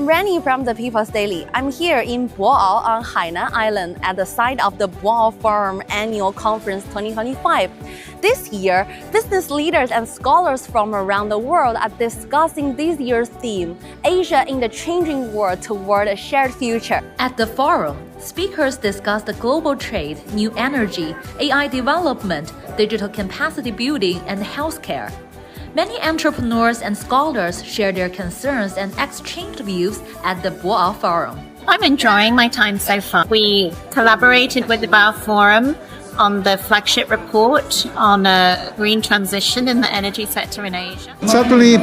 I'm Rennie from the People's Daily. I'm here in Boao on Hainan Island at the site of the Boao Forum Annual Conference 2025. This year, business leaders and scholars from around the world are discussing this year's theme, Asia in the Changing World Toward a Shared Future. At the forum, speakers discussed global trade, new energy, AI development, digital capacity building, and healthcare. Many entrepreneurs and scholars shared their concerns and exchanged views at the Boao Forum. I'm enjoying my time so far. We collaborated with the Boao Forum on the flagship report on green transition in the energy sector in Asia. Certainly,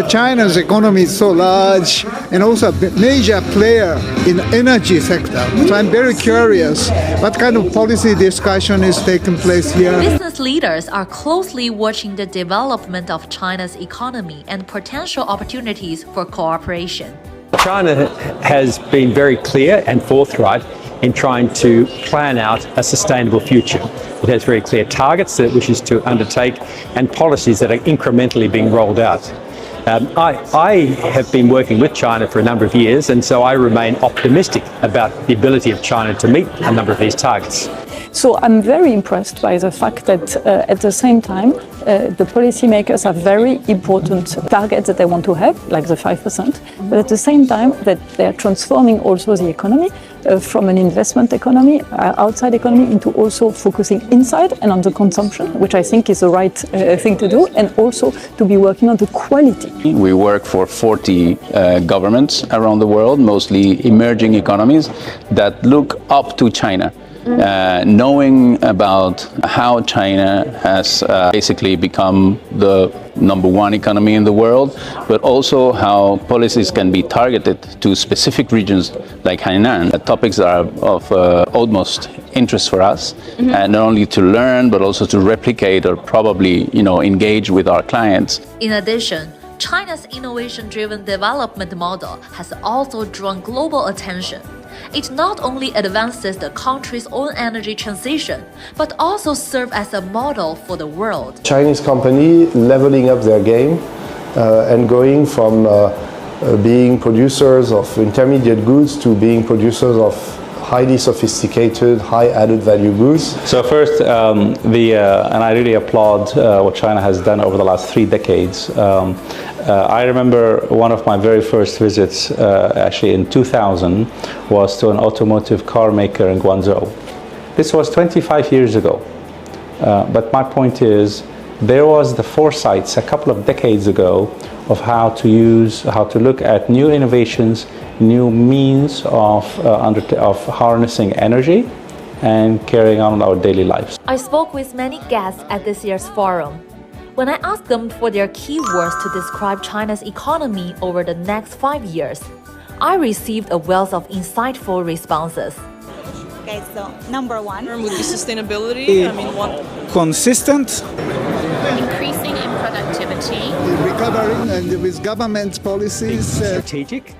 China's economy is so large and also a major player in the energy sector. So I'm very curious what kind of policy discussion is taking place here. Business leaders are closely watching the development of China's economy and potential opportunities for cooperation. China has been very clear and forthright in trying to plan out a sustainable future. It has very clear targets that it wishes to undertake and policies that are incrementally being rolled out. I have been working with China for a number of years, and so I remain optimistic about the ability of China to meet a number of these targets. So I'm very impressed by the fact that at the same time, the policymakers have very important targets that they want to have, like the 5%, but at the same time that they are transforming also the economy from an investment economy, outside economy, into also focusing inside and on the consumption, which I think is the right thing to do, and also to be working on the quality. We work for 40 governments around the world, mostly emerging economies, that look up to China. Knowing about how China has basically become the #1 economy in the world, but also how policies can be targeted to specific regions like Hainan. Topics that are of utmost interest for us, and not only to learn, but also to replicate or probably, engage with our clients. In addition, China's innovation-driven development model has also drawn global attention. It not only advances the country's own energy transition, but also serves as a model for the world. Chinese company leveling up their game and going from being producers of intermediate goods to being producers of highly sophisticated, high added value goods. So first, and I really applaud what China has done over the last 3 decades. I remember one of my very first visits, actually in 2000, was to an automotive car maker in Guangzhou. This was 25 years ago. But my point is, there was the foresights a couple of decades ago of how to look at new innovations, new means of harnessing energy and carrying on our daily lives. I spoke with many guests at this year's forum. When I asked them for their keywords to describe China's economy over the next 5 years, I received a wealth of insightful responses. Okay, so number 1 would be sustainability. Consistent. Increasing in productivity. Recovering and with government policies. Strategic.